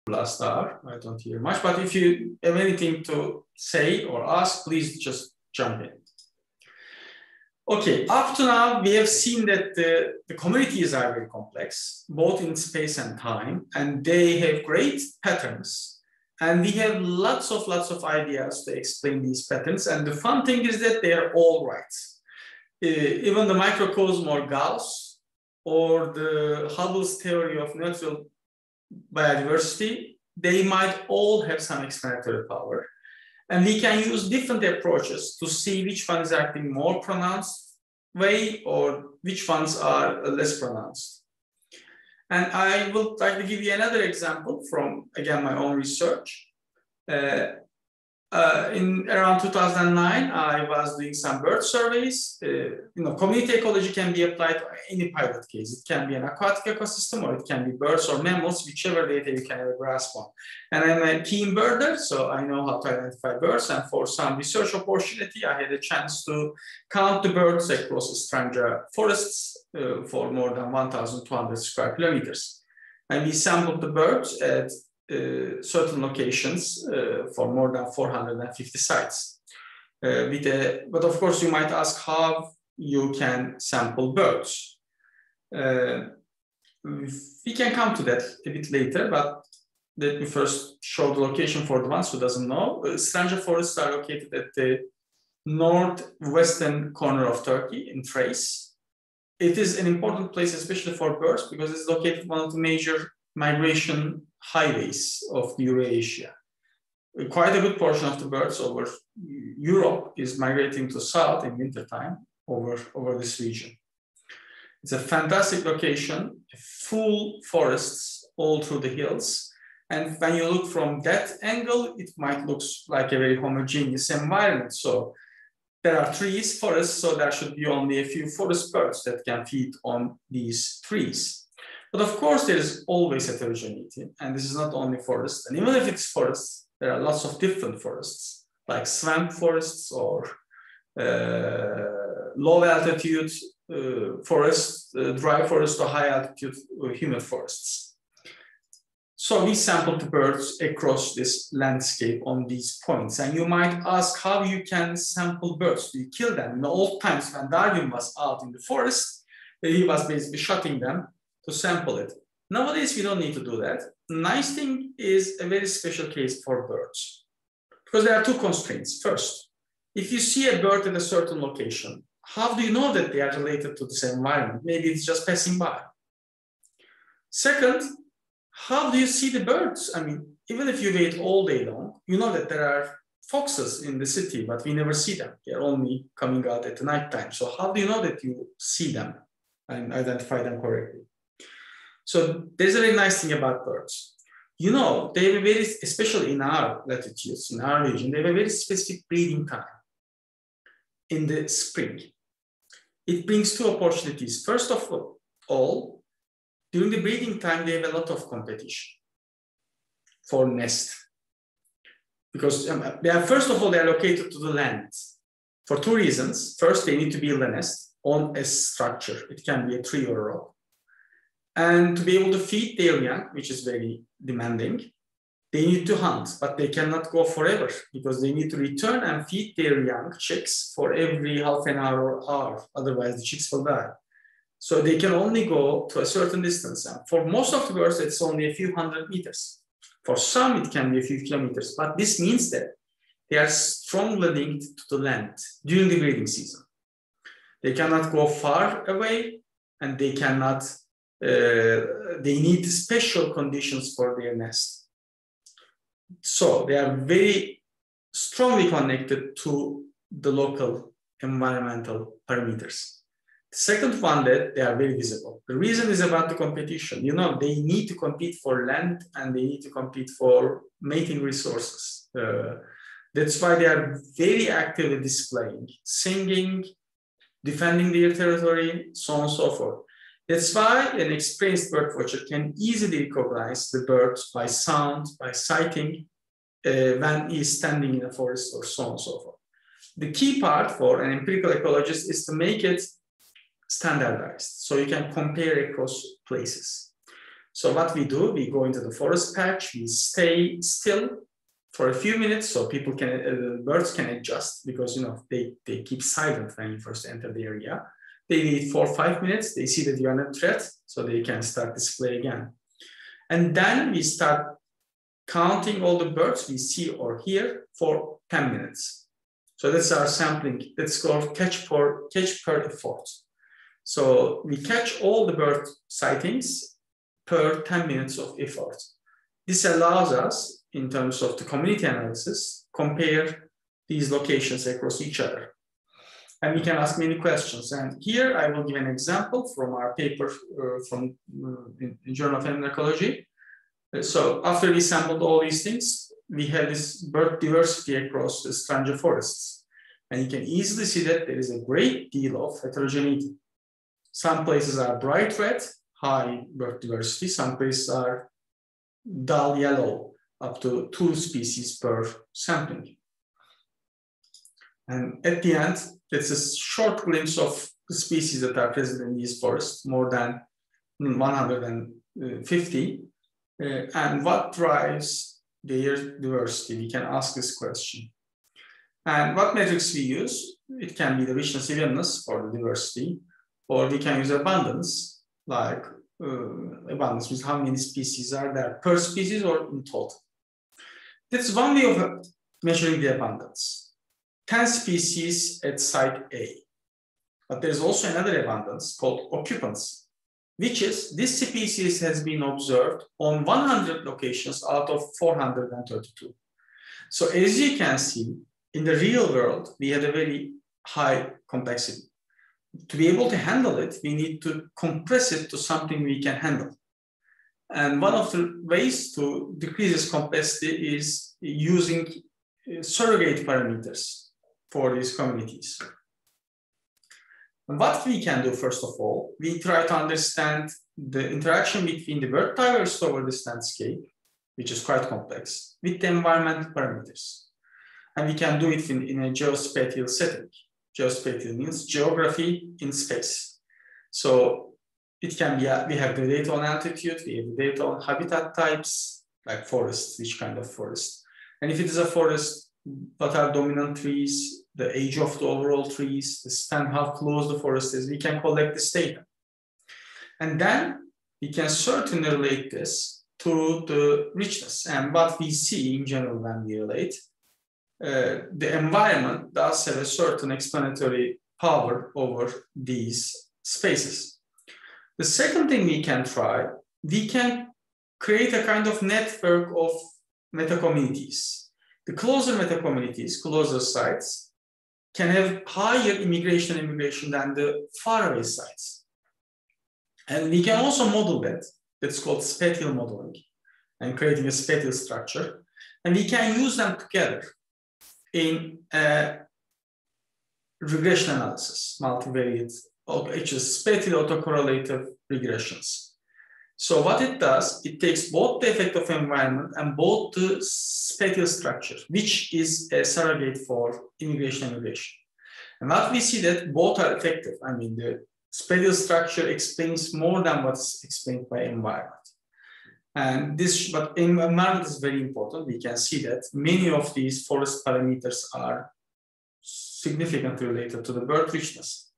last hour. I don't hear much, but if you have anything to say or ask, please just jump in. Okay, up to now, we have seen that the communities are very complex, both in space and time, and they have great patterns. And we have lots of ideas to explain these patterns. And the fun thing is that they are all right. Even the microcosm or Gauss or the Hubble's theory of natural biodiversity, they might all have some explanatory power. And we can use different approaches to see which one is acting more pronounced way or which ones are less pronounced. And I will try to give you another example from, again, my own research. In around 2009, I was doing some bird surveys. Community ecology can be applied to any pilot case. It can be an aquatic ecosystem, or it can be birds or mammals, whichever data you can have a grasp on. And I'm a keen birder, so I know how to identify birds. And for some research opportunity, I had a chance to count the birds across Estranja forests for more than 1,200 square kilometers. And we sampled the birds at certain locations for more than 450 sites. But of course, you might ask how you can sample birds. We can come to that a bit later, but let me first show the location for the ones who doesn't know. Estranja forests are located at the northwestern corner of Turkey in Thrace. It is an important place, especially for birds, because it's located one of the major migration highways of Eurasia. Quite a good portion of the birds over Europe is migrating to south in wintertime over this region. It's a fantastic location, full forests all through the hills. And when you look from that angle, it might look like a very homogeneous environment. So there are trees, forests, so there should be only a few forest birds that can feed on these trees. But of course, there is always heterogeneity, and this is not only forests. And even if it's forests, there are lots of different forests, like swamp forests or low altitude forests, dry forests, or high altitude humid forests. So we sampled the birds across this landscape on these points. And you might ask how you can sample birds. Do you kill them? In the old times when Darwin was out in the forest, he was basically shooting them to sample it. Nowadays, we don't need to do that. The nice thing is a very special case for birds, because there are two constraints. First, if you see a bird at a certain location, how do you know that they are related to this environment? Maybe it's just passing by. Second, how do you see the birds? I mean, even if you wait all day long, you know that there are foxes in the city, but we never see them. They're only coming out at the night time. So how do you know that you see them and identify them correctly? So there's a very nice thing about birds. You know, they have a very, especially in our latitudes, in our region, they have a very specific breeding time in the spring. It brings two opportunities. First of all, during the breeding time, they have a lot of competition for nest. Because first of all, they are located to the land for two reasons. First, they need to build a nest on a structure. It can be a tree or a rock. And to be able to feed their young, which is very demanding, they need to hunt, but they cannot go forever because they need to return and feed their young chicks for every half an hour or hour. Otherwise, the chicks will die. So they can only go to a certain distance. And for most of the birds, it's only a few hundred meters. For some, it can be a few kilometers. But this means that they are strongly linked to the land during the breeding season. They cannot go far away, and they cannot. They need special conditions for their nest. So they are very strongly connected to the local environmental parameters. The second one, that they are very visible. The reason is about the competition. You know, they need to compete for land and they need to compete for mating resources. That's why they are very actively displaying, singing, defending their territory, so on and so forth. That's why an experienced bird watcher can easily recognize the birds by sound, by sighting, when he's standing in a forest or so on and so forth. The key part for an empirical ecologist is to make it standardized, so you can compare across places. So what we do, we go into the forest patch, we stay still for a few minutes so people can, birds can adjust, because they keep silent when you first enter the area. They wait 4 or 5 minutes, they see that you are not a threat, so they can start display again. And then we start counting all the birds we see or hear for 10 minutes. So that's our sampling. That's called catch per effort. So we catch all the bird sightings per 10 minutes of effort. This allows us, in terms of the community analysis, compare these locations across each other. And we can ask many questions. And here I will give an example from our paper from in Journal of Animal Ecology. So after we sampled all these things, we have this bird diversity across the Stranger forests. And you can easily see that there is a great deal of heterogeneity. Some places are bright red, high bird diversity. Some places are dull yellow, up to 2 species per sampling. And at the end, it's a short glimpse of the species that are present in these forests, more than 150. And what drives their diversity? We can ask this question. And what metrics we use? It can be the richness evenness for the diversity, or we can use abundance, like abundance means how many species are there per species or in total. That's one way of measuring the abundance. 10 species at site A. But there's also another abundance called occupancy, which is this species has been observed on 100 locations out of 432. So as you can see, in the real world, we had a very high complexity. To be able to handle it, we need to compress it to something we can handle. And one of the ways to decrease this complexity is using surrogate parameters for these communities. And what we can do, first of all, we try to understand the interaction between the bird diversity over this landscape, which is quite complex, with the environmental parameters. And we can do it in a geospatial setting. Geospatial means geography in space. So it can be, we have the data on altitude, we have the data on habitat types, like forests, which kind of forest. And if it is a forest, what are dominant trees, the age of the overall trees, the stand, how close the forest is, we can collect this data. And then we can certainly relate this to the richness. And what we see in general when we relate, the environment does have a certain explanatory power over these spaces. The second thing we can try, we can create a kind of network of meta-communities. The closer meta-communities, closer sites, can have higher immigration than the faraway sites. And we can also model that. That's called spatial modeling, and creating a spatial structure. And we can use them together in regression analysis, multivariate, actually spatial autocorrelative regressions. So what it does, it takes both the effect of environment and both the spatial structure, which is a surrogate for immigration. And what we see that both are effective. I mean, the spatial structure explains more than what's explained by environment. And this, but environment is very important. We can see that many of these forest parameters are significantly related to the bird richness.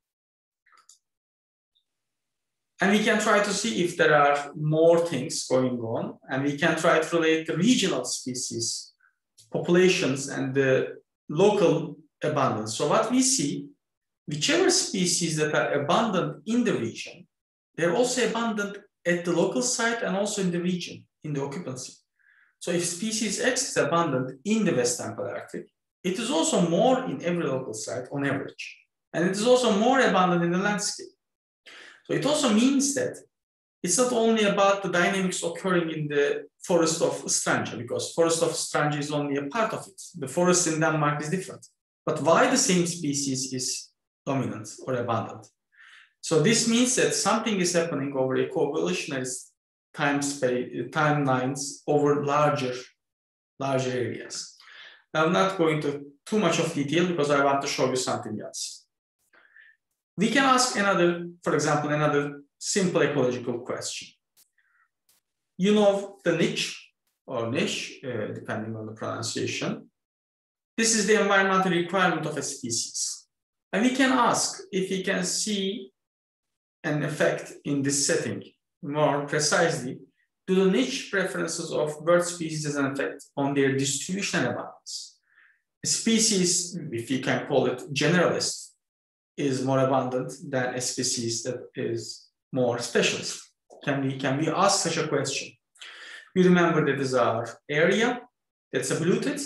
And we can try to see if there are more things going on, and we can try to relate the regional species, populations, and the local abundance. So what we see, whichever species that are abundant in the region, they're also abundant at the local site and also in the region, in the occupancy. So if species X is abundant in the Western Palearctic, it is also more in every local site on average. And it is also more abundant in the landscape. So it also means that it's not only about the dynamics occurring in the forest of Strange, because forest of Strange is only a part of it. The forest in Denmark is different. But why the same species is dominant or abundant? So this means that something is happening over a co-evolutionary timelines over larger areas. I'm not going into too much of detail because I want to show you something else. We can ask another, for example, another simple ecological question. you know the niche, or niche, depending on the pronunciation. This is the environmental requirement of a species. And we can ask if we can see an effect in this setting. More precisely, do the niche preferences of bird species has an effect on their distribution and abundance? A species, if you can call it generalist, is more abundant than a species that is more specialist. Can we ask such a question? We remember that is our area that's abluted,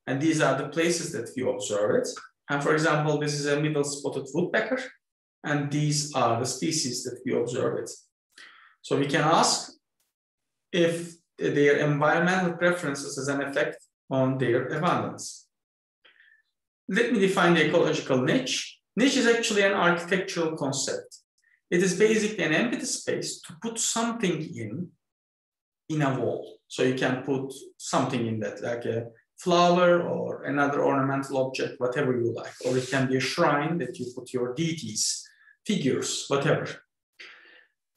and these are the places that we observe it. And for example, this is a middle spotted woodpecker, and these are the species that we observe it. So we can ask if their environmental preferences has an effect on their abundance. Let me define the ecological niche. Niche is actually an architectural concept. It is basically an empty space to put something in a wall. So you can put something in that, like a flower or another ornamental object, whatever you like. Or it can be a shrine that you put your deities, figures, whatever.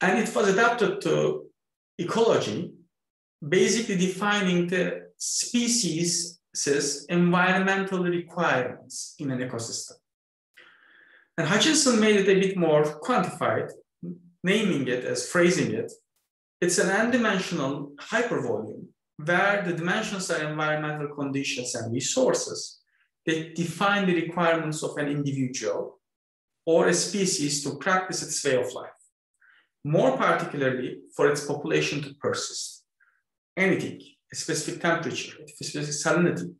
And it was adapted to ecology, basically defining the species' environmental requirements in an ecosystem. And Hutchinson made it a bit more quantified, naming it as phrasing it. It's an n-dimensional hypervolume where the dimensions are environmental conditions and resources that define the requirements of an individual or a species to practice its way of life. More particularly for its population to persist. Anything, a specific temperature, a specific salinity,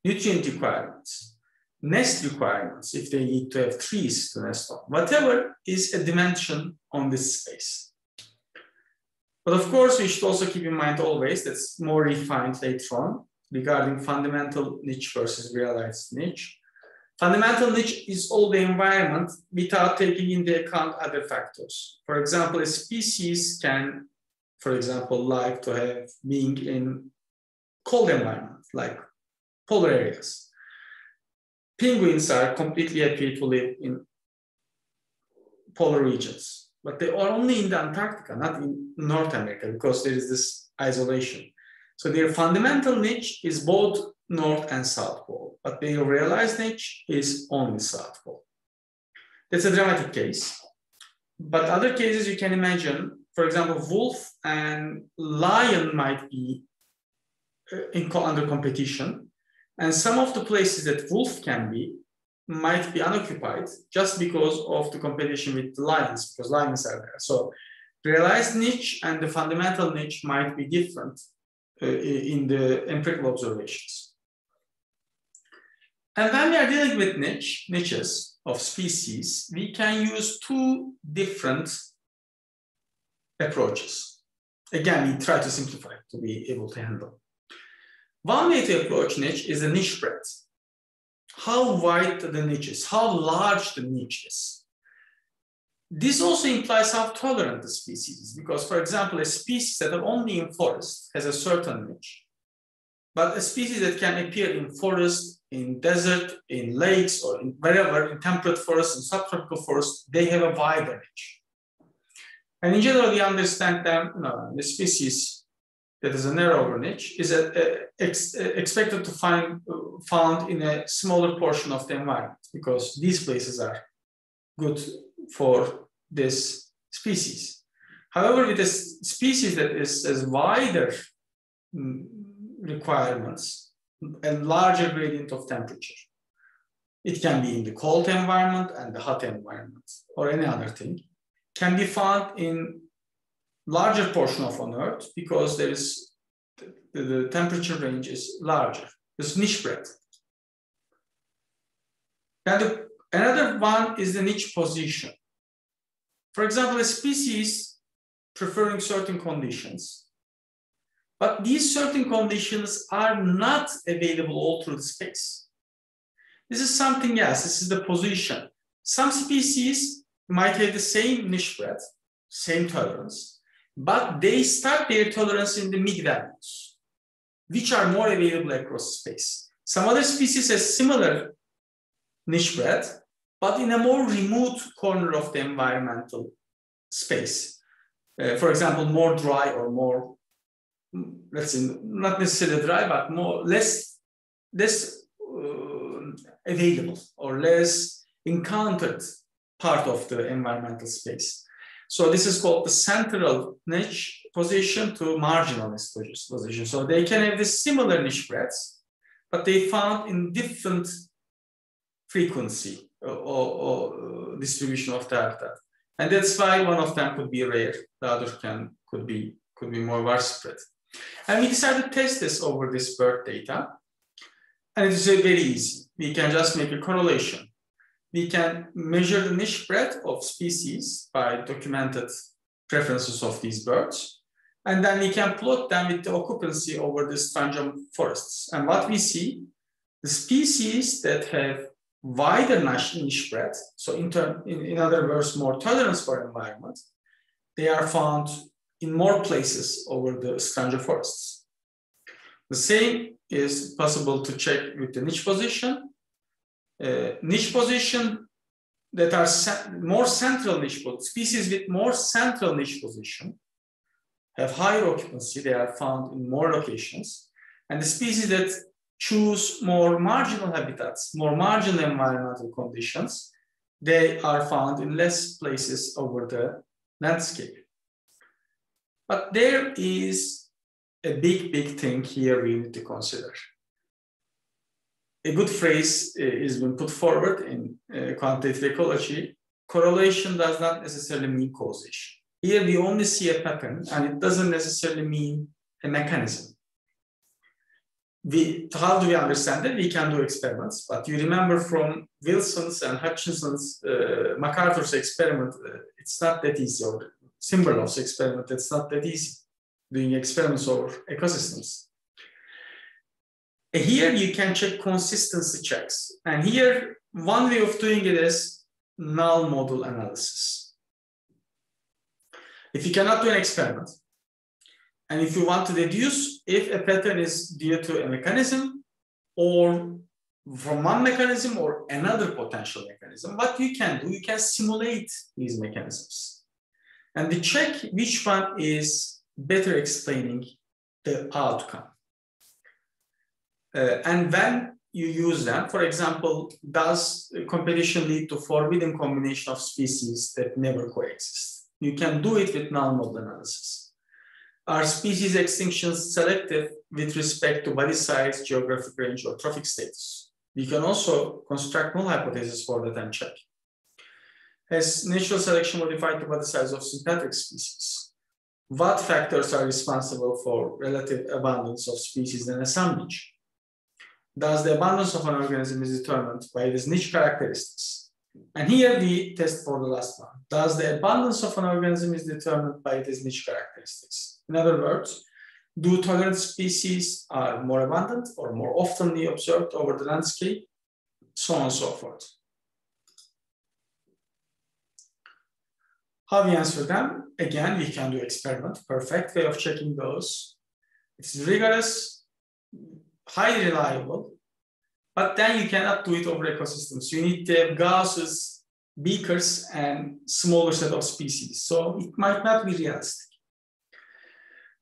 nutrient requirements, nest requirements, if they need to have trees to nest on, whatever is a dimension on this space. But of course, we should also keep in mind always that's more refined later on regarding fundamental niche versus realized niche. Fundamental niche is all the environment without taking into account other factors. For example, a species can, for example, like to have being in cold environment, like polar areas. Penguins are completely happy to live in polar regions, but they are only in the Antarctica, not in North America, because there is this isolation. So their fundamental niche is both North and South Pole, but their realized niche is only South Pole. That's a dramatic case. But other cases you can imagine, for example, wolf and lion might be under competition. And some of the places that wolf can be might be unoccupied just because of the competition with the lions, because lions are there. So realized niche and the fundamental niche might be different in the empirical observations. And when we are dealing with niches of species, we can use two different approaches. Again, we try to simplify to be able to handle. One way to approach niche is the niche breadth. How wide the niche is, how large the niche is. This also implies how tolerant the species is, because, for example, a species that are only in forest has a certain niche, but a species that can appear in forest, in desert, in lakes, or in wherever, in temperate forest, in subtropical forest, they have a wider niche. And in general, we understand that the species that is a narrower niche is expected to found in a smaller portion of the environment, because these places are good for this species. However, with a species that has wider requirements and larger gradient of temperature, it can be in the cold environment and the hot environment or any other thing, can be found in larger portion of on Earth because there is the temperature range is larger. This niche breadth. And another one is the niche position. For example, a species preferring certain conditions, but these certain conditions are not available all through the space. This is something else. This is the position. Some species might have the same niche breadth, same tolerance, but they start their tolerance in the mid-values, which are more available across space. Some other species have similar niche breadth, but in a more remote corner of the environmental space. For example, more dry or more let's say, not necessarily dry, but less available or less encountered part of the environmental space. So this is called the central niche position to marginal niche position. So they can have the similar niche breadths, but they found in different frequency or distribution of the habitat. And that's why one of them could be rare, the other could be more widespread. And we decided to test this over this bird data. And it is very easy. We can just make a correlation. We can measure the niche breadth of species by documented preferences of these birds. And then we can plot them with the occupancy over the stringent forests. And what we see, the species that have wider niche breadth, so in other words, more tolerance for environment, they are found in more places over the stringent forests. The same is possible to check with the niche position. Niche position that are more central niche species with more central niche position have higher occupancy. They are found in more locations, and the species that choose more marginal habitats, more marginal environmental conditions, they are found in less places over the landscape. But there is a big thing here we need to consider. A good phrase is been put forward in quantitative ecology: correlation does not necessarily mean causation. Here we only see a pattern, and it doesn't necessarily mean a mechanism. How do we understand it? We can do experiments, but you remember from Wilson's and Hutchinson's, MacArthur's experiment, it's not that easy, or Simberloff's experiment, it's not that easy, doing experiments over ecosystems. Here you can check consistency checks. And here, one way of doing it is null model analysis. If you cannot do an experiment, and if you want to deduce if a pattern is due to a mechanism or from one mechanism or another potential mechanism, what you can do, you can simulate these mechanisms. And we check which one is better explaining the outcome. And when you use them, for example, does competition lead to forbidden combination of species that never coexist? You can do it with null model analysis. Are species extinctions selective with respect to body size, geographic range, or trophic status? We can also construct null hypotheses for that and check. Has natural selection modified the body size of synthetic species? What factors are responsible for relative abundance of species in assemblage? Does the abundance of an organism is determined by its niche characteristics? And here we test for the last one. Does the abundance of an organism is determined by its niche characteristics? In other words, do tolerant species are more abundant or more oftenly observed over the landscape? So on and so forth. How we answer them? Again, we can do experiment. Perfect way of checking those. It's rigorous, highly reliable, but then you cannot do it over ecosystems. You need to have gases, beakers, and smaller set of species. So it might not be realistic.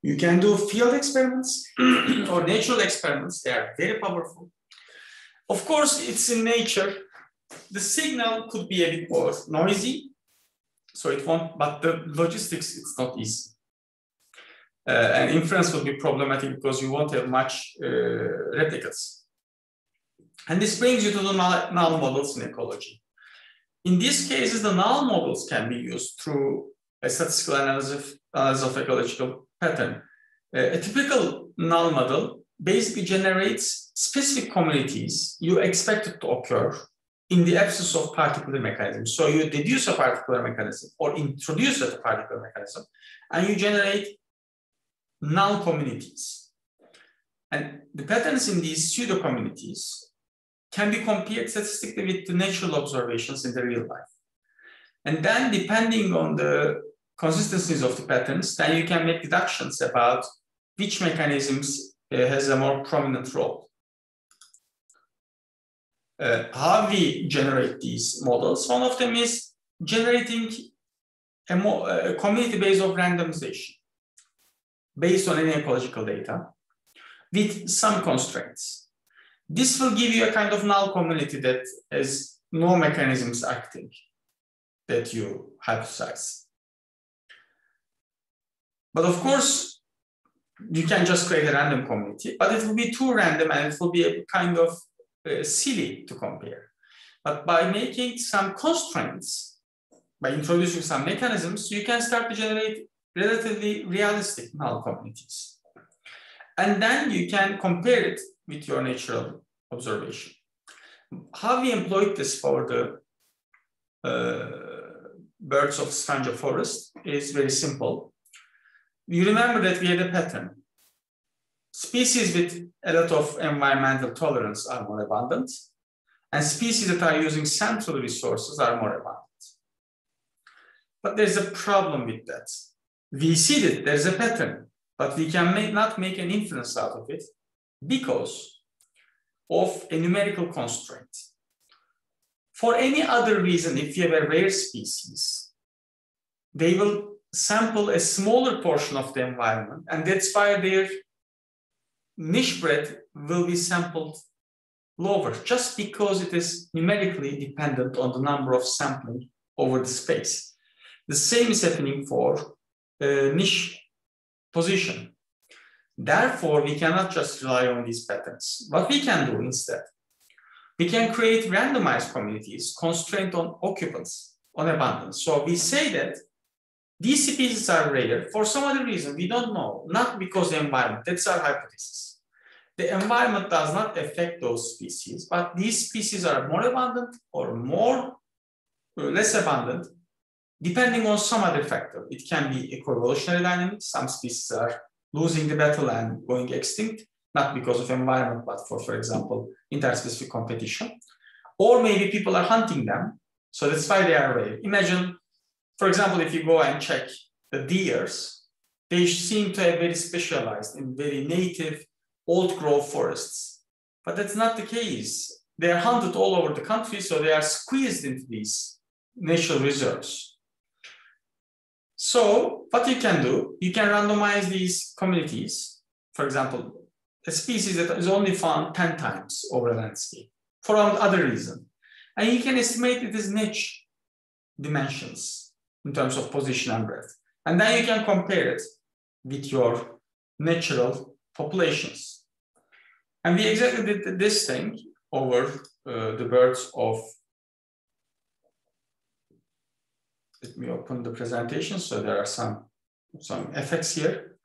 You can do field experiments or natural experiments. They are very powerful. Of course, it's in nature. The signal could be a bit more noisy, so it won't, but the logistics, it's not easy. And inference will be problematic because you won't have much replicates. And this brings you to the null models in ecology. In these cases, the null models can be used through a statistical analysis of ecological pattern. A typical null model basically generates specific communities you expect it to occur in the absence of particular mechanism. So you deduce a particular mechanism or introduce a particular mechanism, and you generate null communities. And the patterns in these pseudo communities can be compared statistically with the natural observations in the real life. And then, depending on the consistencies of the patterns, then you can make deductions about which mechanisms has a more prominent role. How we generate these models? One of them is generating a community base of randomization. based on any ecological data with some constraints. This will give you a kind of null community that has no mechanisms acting that you hypothesize. But of course, you can just create a random community, but it will be too random and it will be a kind of silly to compare. But by making some constraints, by introducing some mechanisms, you can start to generate relatively realistic null communities. And then you can compare it with your natural observation. How we employed this for the birds of stranger forest is very simple. You remember that we had a pattern. Species with a lot of environmental tolerance are more abundant, and species that are using central resources are more abundant. But there's a problem with that. We see that there's a pattern, but we can not make an inference out of it because of a numerical constraint. For any other reason, if you have a rare species, they will sample a smaller portion of the environment, and that's why their niche breadth will be sampled lower, just because it is numerically dependent on the number of sampling over the space. The same is happening for niche position. Therefore, we cannot just rely on these patterns. What we can do instead, we can create randomized communities constrained on occupants, on abundance. So we say that these species are rare for some other reason, we don't know, not because of the environment, that's our hypothesis. The environment does not affect those species, but these species are more abundant or less abundant, depending on some other factor. It can be eco-evolutionary dynamics. Some species are losing the battle and going extinct, not because of environment, but for example, interspecific competition. Or maybe people are hunting them, so that's why they are rare. Imagine, for example, if you go and check the deers, they seem to have very specialized and very native old growth forests. But that's not the case. They are hunted all over the country, so they are squeezed into these natural reserves. So what you can do, you can randomize these communities. For example, a species that is only found 10 times over a landscape for other reason. And you can estimate its niche dimensions in terms of position and breadth. And then you can compare it with your natural populations. And we exactly did this thing over the birds of, let me open the presentation. So there are some effects here.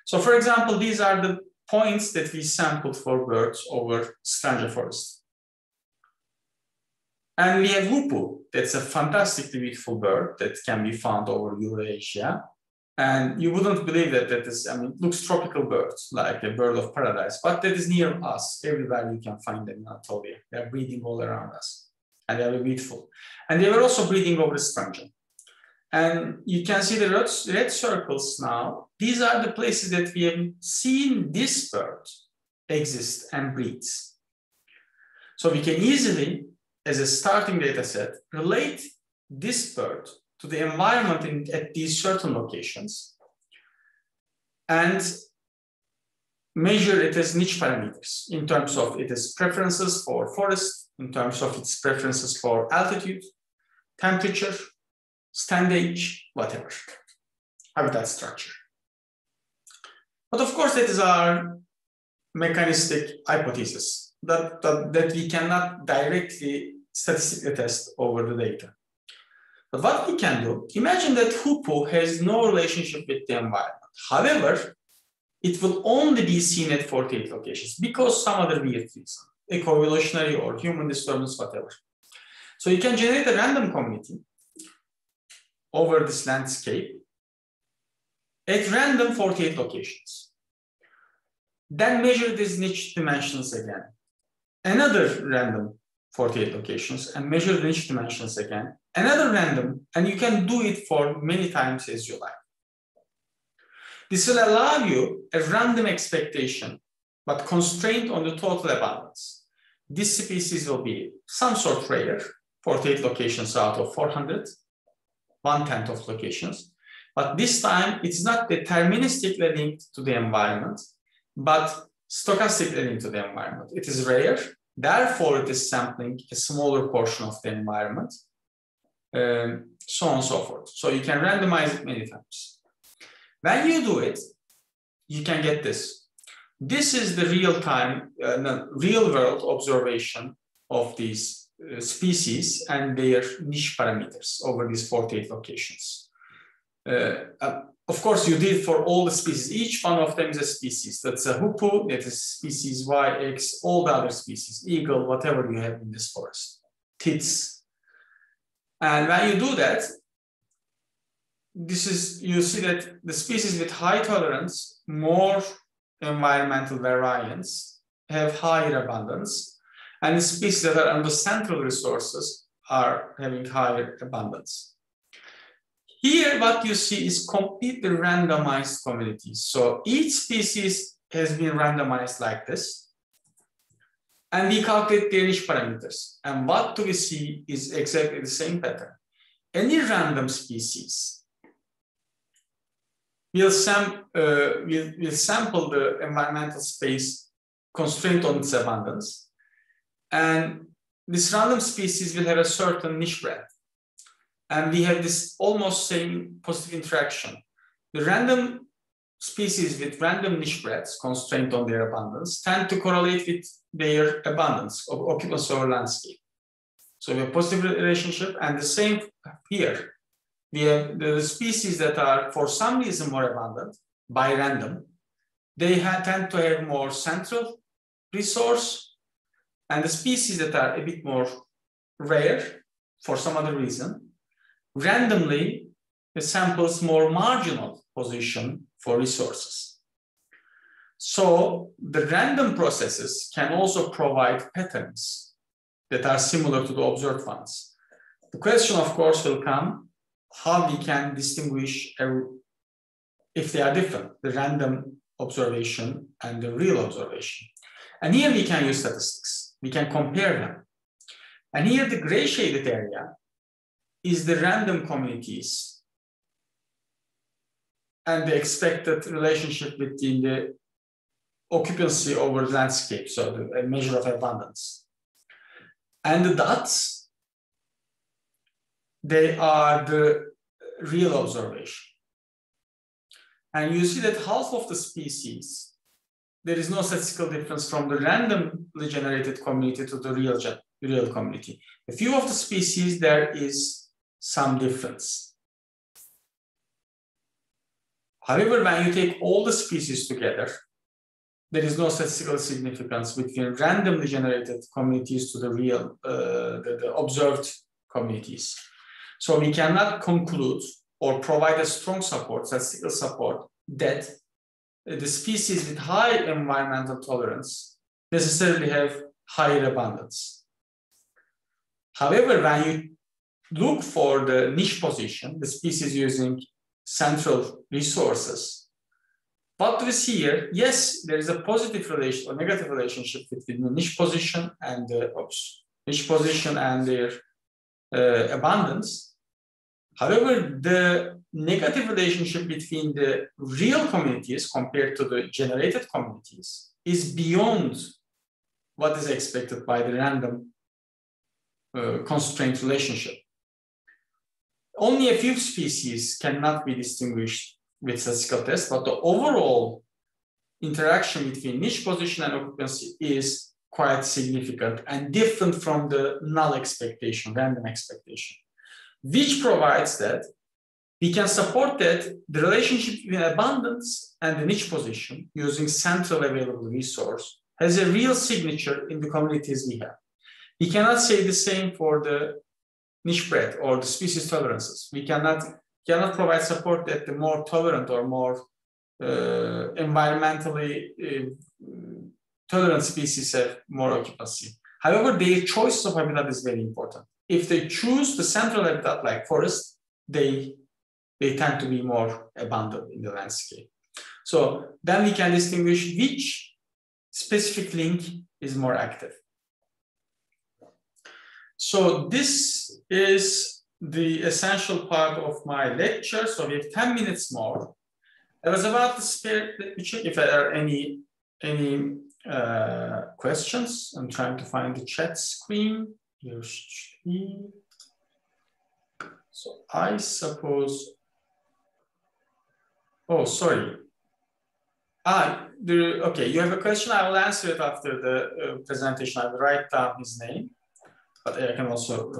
So for example, these are the points that we sampled for birds over stranger forest. And we have hoopoe. That's a fantastically beautiful bird that can be found over Eurasia. And you wouldn't believe that is, I mean, it looks tropical birds, like a bird of paradise, but that is near us. Everywhere you can find them in Anatolia. They are breeding all around us. And they are beautiful. And they were also breeding over the stranger. And you can see the red circles now. These are the places that we have seen this bird exist and breeds. So we can easily, as a starting data set, relate this bird to the environment at these certain locations and measure it as niche parameters in terms of its preferences for forest, in terms of its preferences for altitude, temperature, stand age, whatever, habitat structure. But of course, that is our mechanistic hypothesis that we cannot directly statistically test over the data. But what we can do, imagine that hoopoe has no relationship with the environment. However, it will only be seen at 48 locations because some other weird reason, eco-evolutionary or human disturbance, whatever. So you can generate a random community over this landscape at random 48 locations. Then measure these niche dimensions again. Another random 48 locations and measure the niche dimensions again. Another random, and you can do it for many times as you like. This will allow you a random expectation, but constrained on the total abundance. This species will be some sort rare, 48 locations out of 400, 1/10 of locations. But this time, it's not deterministically linked to the environment, but stochastically linked to the environment. It is rare, therefore it is sampling a smaller portion of the environment, so on and so forth. So you can randomize it many times. When you do it, you can get this. This is the real-time, real-world observation of these species and their niche parameters over these 48 locations. Of course, you did for all the species. Each one of them is a species. That's a hoopoe, that is species Y, X, all the other species, eagle, whatever you have in this forest, tits. And when you do that, you see that the species with high tolerance, more environmental variance, have higher abundance, and the species that are under central resources are having higher abundance. Here, what you see is completely randomized communities. So each species has been randomized like this, and we calculate their niche parameters. And what do we see is exactly the same pattern. Any random species will sample the environmental space constrained on its abundance, and this random species will have a certain niche breadth. And we have this almost same positive interaction. The random species with random niche breadths constrained on their abundance tend to correlate with their abundance of occupancy over landscape. So we have a positive relationship, and the same here. We have the species that are for some reason more abundant by random. They tend to have more central resource, and the species that are a bit more rare for some other reason, randomly it samples more marginal position for resources. So the random processes can also provide patterns that are similar to the observed ones. The question, of course, will come how we can distinguish if they are different, the random observation and the real observation. And here we can use statistics. We can compare them. And here the gray shaded area is the random communities and the expected relationship between the occupancy over landscape, so a measure of abundance. And the dots, they are the real observation. And you see that half of the species, there is no statistical difference from the randomly generated community to the real community. A few of the species, there is some difference. However, when you take all the species together, there is no statistical significance between randomly generated communities to the real, the observed communities. So we cannot conclude or provide a strong support, statistical support, that the species with high environmental tolerance necessarily have higher abundance. However, when you look for the niche position, the species using central resources, what do we see here? Yes, there is a positive relation or negative relationship between the niche position and the their abundance. However, the negative relationship between the real communities compared to the generated communities is beyond what is expected by the random constraint relationship. Only a few species cannot be distinguished with statistical tests, but the overall interaction between niche position and occupancy is quite significant and different from the null expectation, random expectation, which provides that we can support that the relationship between abundance and the niche position using central available resource has a real signature in the communities we have. We cannot say the same for the niche breadth or the species tolerances. We cannot provide support that the more tolerant or more environmentally tolerant species have more occupancy. However, their choice of habitat is very important. If they choose the central habitat like forest, they tend to be more abundant in the landscape. So then we can distinguish which specific link is more active. So this is the essential part of my lecture. So we have 10 minutes more. I was about to spare, let me check if there are any questions. I'm trying to find the chat screen. So I suppose, oh, sorry. Okay, you have a question. I will answer it after the presentation. I will write down his name, but I can also,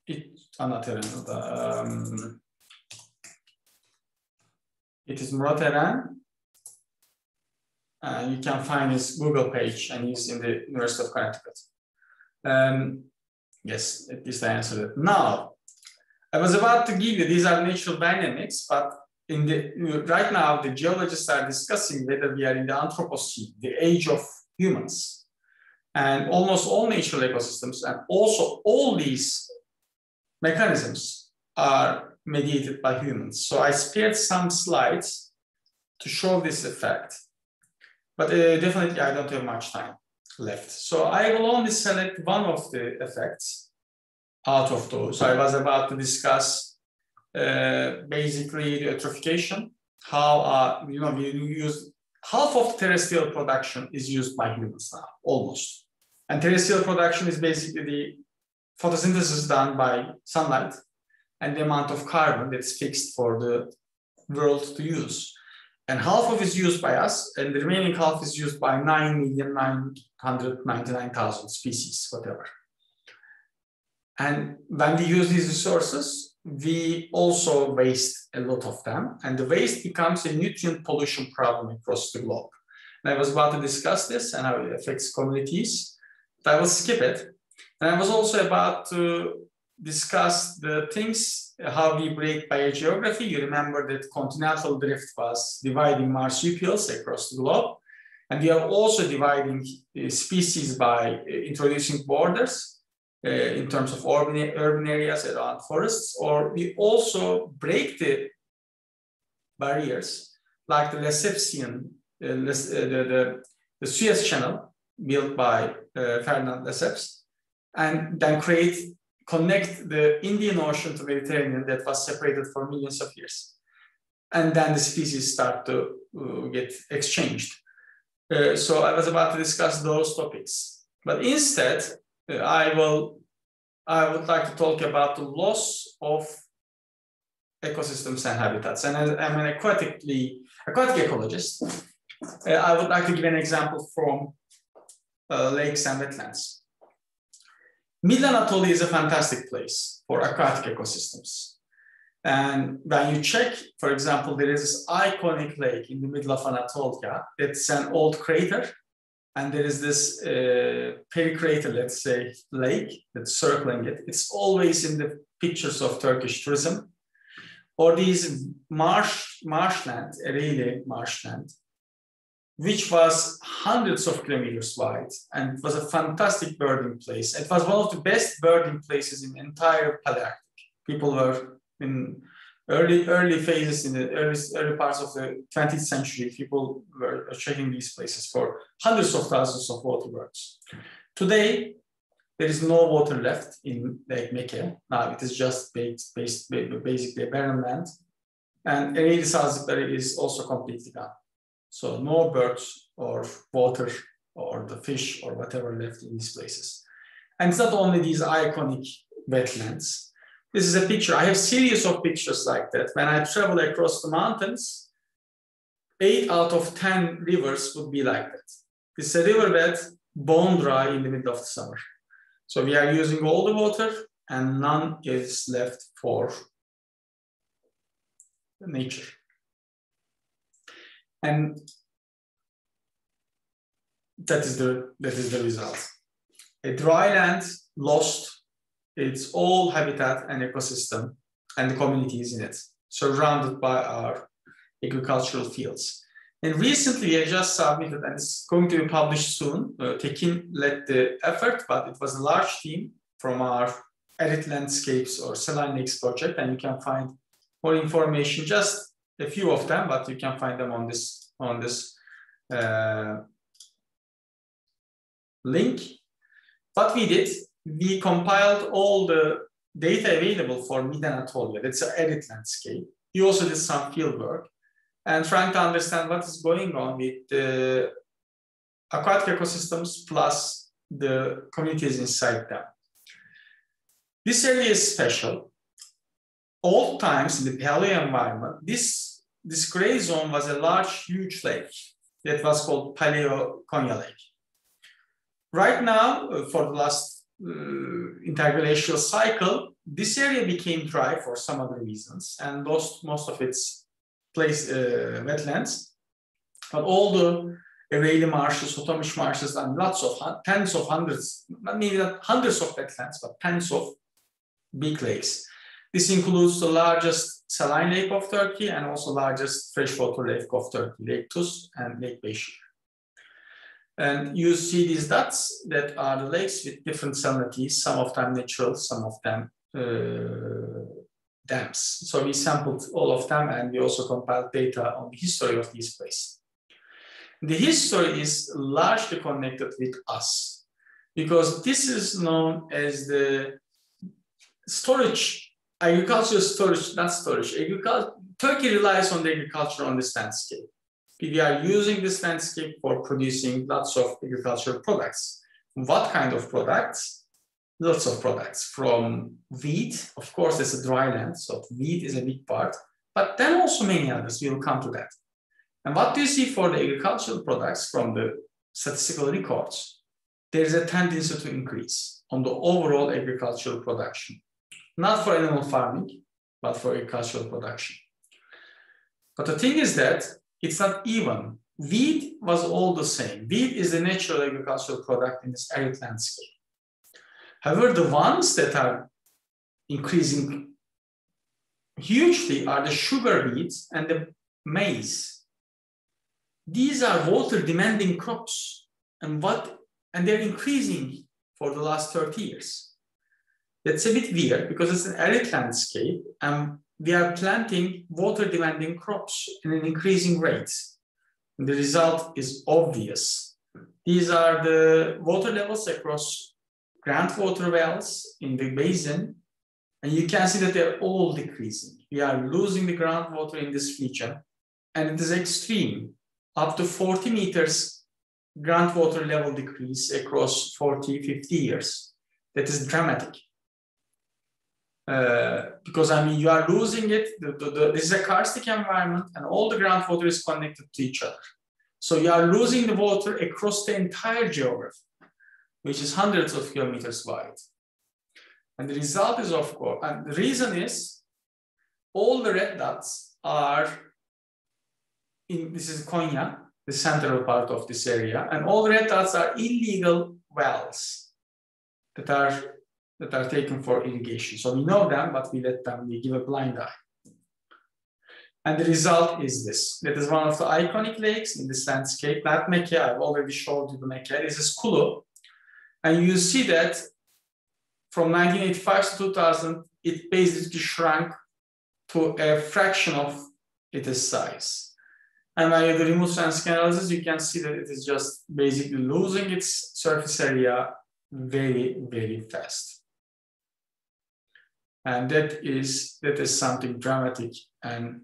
it is Murat Eren. You can find his Google page, and he's in the University of Connecticut. Yes, at least I answered it. Now, I was about to give you, these are natural dynamics, but right now, the geologists are discussing whether we are in the Anthropocene, the age of humans. And almost all natural ecosystems, and also all these mechanisms are mediated by humans. So I spared some slides to show this effect, but definitely I don't have much time left. So I will only select one of the effects out of those. I was about to discuss basically the eutrophication, how we use half of terrestrial production is used by humans now, almost. And terrestrial production is basically the photosynthesis done by sunlight and the amount of carbon that's fixed for the world to use. And half of it is used by us, and the remaining half is used by 9,999,000 species, whatever. And when we use these resources, we also waste a lot of them, and the waste becomes a nutrient pollution problem across the globe. And I was about to discuss this and how it affects communities, but I will skip it. And I was also about to discuss the things, how we break biogeography. You remember that continental drift was dividing marsupials across the globe. And we are also dividing species by introducing borders in terms of urban areas around forests, or we also break the barriers, like the Lesseps, the Suez Channel built by Ferdinand Lesseps, and then connect the Indian Ocean to Mediterranean that was separated for millions of years. And then the species start to get exchanged. So I was about to discuss those topics, but instead, I would like to talk about the loss of ecosystems and habitats. And I'm an aquatic ecologist. I would like to give an example from lakes and wetlands. Middle Anatolia is a fantastic place for aquatic ecosystems. And when you check, for example, there is this iconic lake in the middle of Anatolia. It's an old crater. And there is this pericrater, let's say, lake that's circling it. It's always in the pictures of Turkish tourism. Or these marshland, Ereğli marshland, which was hundreds of kilometers wide and was a fantastic birding place. It was one of the best birding places in the entire Palearctic. People were in early phases, in the early parts of the 20th century, people were checking these places for hundreds of thousands of water birds. Today, there is no water left in Lake Mekelle. Now it is just basically a barren land. And Ereğli Sazlıkları is also completely gone. So no birds or water or the fish or whatever left in these places. And it's not only these iconic wetlands. This is a picture. I have a series of pictures like that. When I travel across the mountains, 8 out of 10 rivers would be like that. This is a riverbed bone dry in the middle of the summer. So we are using all the water and none is left for nature. And that is the result. A dry land lost its all habitat and ecosystem and the communities in it, surrounded by our agricultural fields. And recently I just submitted, and it's going to be published soon. Tekin led the effort, but it was a large team from our Arid Landscapes or Saline Lakes project, and you can find more information, just a few of them, but you can find them on this link. What we did, we compiled all the data available for Mid-Anatolia. That's an arid landscape. He also did some field work and trying to understand what is going on with the aquatic ecosystems plus the communities inside them. This area is special. Old times in the Paleo environment, this gray zone was a large, huge lake that was called Paleo Konya Lake. Right now, for the last interglacial cycle, this area became dry for some other reasons and lost most of its wetlands. But all the Ereğli marshes, Totomiş marshes, and lots of tens of hundreds, maybe not hundreds of wetlands, but tens of big lakes. This includes the largest saline lake of Turkey and also largest freshwater lake of Turkey, Lake Tuz and Lake Beşir. And you see these dots that are the lakes with different salinities, some of them natural, some of them dams. So we sampled all of them and we also compiled data on the history of these places. The history is largely connected with us because this is known as the storage, agricultural storage, not storage. Turkey relies on the agriculture on this landscape. We are using this landscape for producing lots of agricultural products. What kind of products? Lots of products, from wheat, of course, it's a dry land, so wheat is a big part, but then also many others, we will come to that. And what do you see for the agricultural products from the statistical records? There is a tendency to increase on the overall agricultural production, not for animal farming, but for agricultural production. But the thing is that it's not even. Wheat was all the same. Wheat is a natural agricultural product in this arid landscape. However, the ones that are increasing hugely are the sugar beets and the maize. These are water-demanding crops, and they're increasing for the last 30 years. That's a bit weird because it's an arid landscape, and we are planting water-demanding crops in an increasing rate. And the result is obvious. These are the water levels across groundwater wells in the basin, and you can see that they're all decreasing. We are losing the groundwater in this region, and it is extreme, up to 40 meters groundwater level decrease across 40, 50 years. That is dramatic. Because I mean, you are losing it. This is a karstic environment, and all the groundwater is connected to each other. So you are losing the water across the entire geography, which is hundreds of kilometers wide. And the result is, of course, and the reason is, all the red dots are this is Konya, the central part of this area, and all the red dots are illegal wells that are taken for irrigation. So we know them, but we give a blind eye. And the result is this. That is one of the iconic lakes in this landscape. That Mekke, I've already showed you the Mekke. This is Kulu. And you see that from 1985 to 2000, it basically shrunk to a fraction of its size. And when you do remote sensing analysis, you can see that it is just basically losing its surface area very, very fast. And that is something dramatic and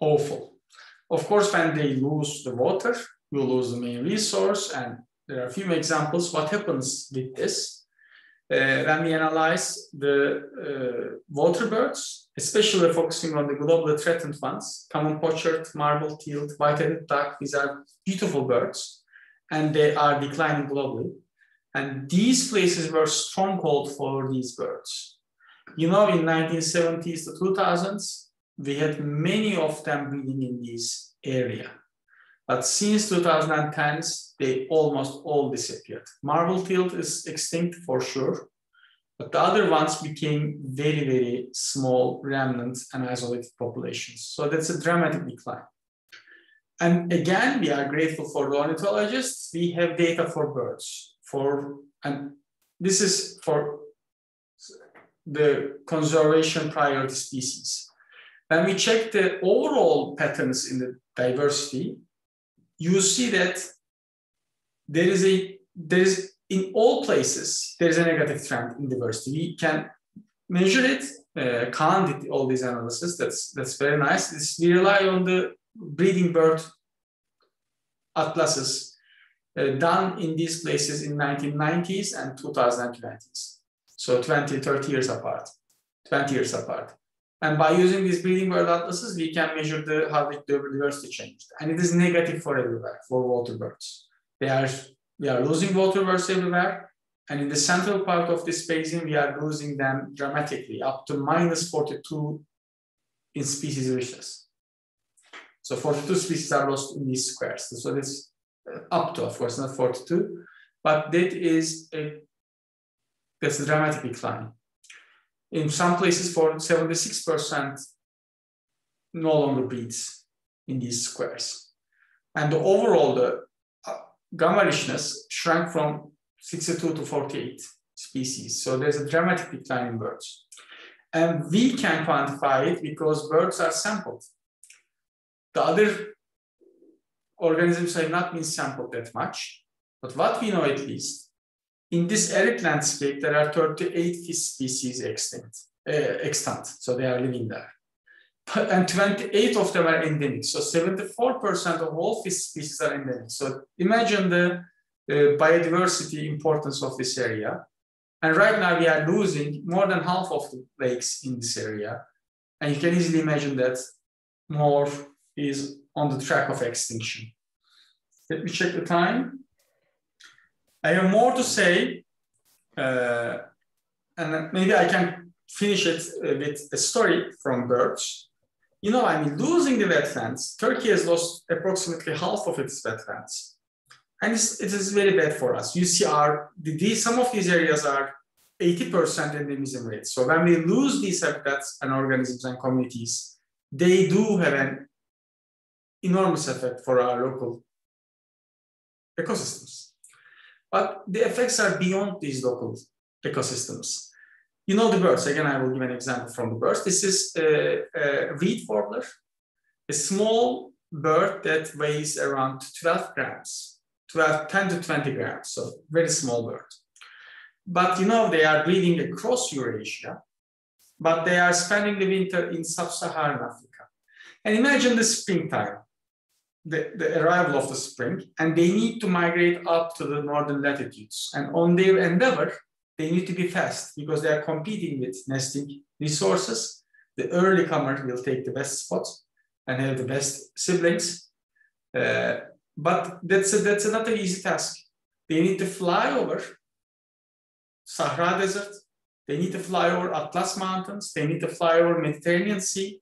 awful. Of course, when they lose the water, you lose the main resource, and there are a few examples what happens with this. When we analyze the water birds, especially focusing on the globally threatened ones, common pochard, marble-tailed, white-headed duck, these are beautiful birds, and they are declining globally. And these places were stronghold for these birds. You know, in 1970s to 2000s, we had many of them breeding in this area. But since 2010s, they almost all disappeared. Marble-tailed is extinct for sure, but the other ones became very, very small remnants and isolated populations. So that's a dramatic decline. And again, we are grateful for the ornithologists. We have data for birds, and this is for the conservation priority species. When we check the overall patterns in the diversity, you see that there is in all places, there is a negative trend in diversity. We can measure it. Korhan did all these analysis. That's very nice. We rely on the breeding bird atlases done in these places in 1990s and 2020s. So 20, 30 years apart, 20 years apart. And by using these breeding bird atlases, we can measure how the biodiversity changed. And it is negative for everywhere, for water birds. We are losing water birds everywhere. And in the central part of this basin, we are losing them dramatically, up to -42 in species richness. So 42 species are lost in these squares. So that's up to, of course, not 42, but that's a dramatic decline. In some places, 76% no longer breeds in these squares. And the overall, gamma richness shrank from 62 to 48 species. So there's a dramatic decline in birds. And we can quantify it because birds are sampled. The other organisms have not been sampled that much. But what we know at least, in this arid landscape, there are 38 fish species extant. So they are living there. And 28 of them are endemic. So 74% of all fish species are endemic. So imagine the biodiversity importance of this area. And right now we are losing more than half of the lakes in this area. And you can easily imagine that more is on the track of extinction. Let me check the time. I have more to say, and maybe I can finish it with a story from birds. You know, I mean, losing the wetlands, Turkey has lost approximately half of its wetlands. And it is very bad for us. You see, some of these areas are 80% endemism rate. So when we lose these habitats and organisms and communities, they do have an enormous effect for our local ecosystems. But the effects are beyond these local ecosystems. You know the birds. Again, I will give an example from the birds. This is a reed warbler, a small bird that weighs around 12 grams. 10 to 20 grams, so very small bird. But you know, they are breeding across Eurasia, but they are spending the winter in sub-Saharan Africa. And imagine the springtime, the arrival of the spring, and they need to migrate up to the northern latitudes. And on their endeavor, they need to be fast because they are competing with nesting resources. The early comer will take the best spot and have the best siblings. But that's not an easy task. They need to fly over Sahara Desert. They need to fly over Atlas Mountains. They need to fly over Mediterranean Sea.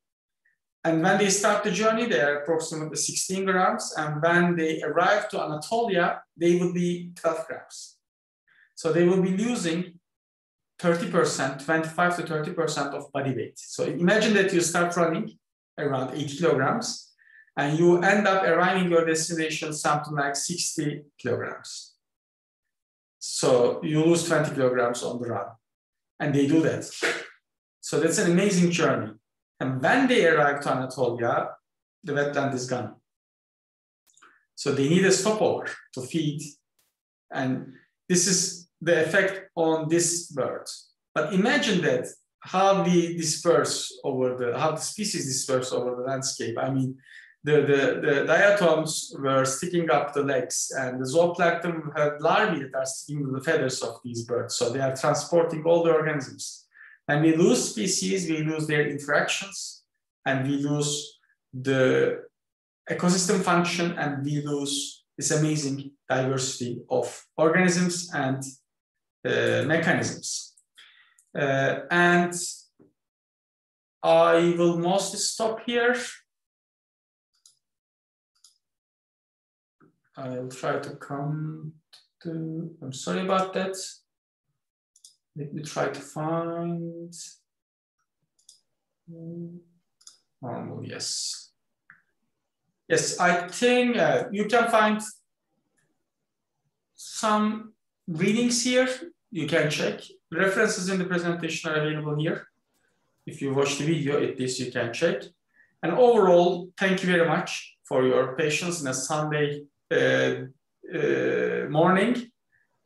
And when they start the journey, they are approximately 16 grams. And when they arrive to Anatolia, they will be 12 grams. So they will be losing 30%, 25 to 30% of body weight. So imagine that you start running around 80 kilograms. And you end up arriving your destination something like 60 kilograms. So you lose 20 kilograms on the run. And they do that. So that's an amazing journey. And when they arrive to Anatolia, the wetland is gone. So they need a stopover to feed. And this is the effect on this bird. But imagine that how we disperse how the species disperse over the landscape. I mean, the diatoms were sticking up the legs, and the zooplankton had larvae that are sticking to the feathers of these birds. So they are transporting all the organisms. And we lose species, we lose their interactions, and we lose the ecosystem function, and we lose this amazing diversity of organisms and mechanisms. And I will mostly stop here. I'll try to come to, I'm sorry about that. Let me try to find, normal, yes. Yes, I think you can find some readings here. You can check. References in the presentation are available here. If you watch the video, at least you can check. And overall, thank you very much for your patience in a Sunday morning.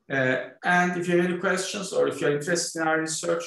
And if you have any questions or if you're interested in our research,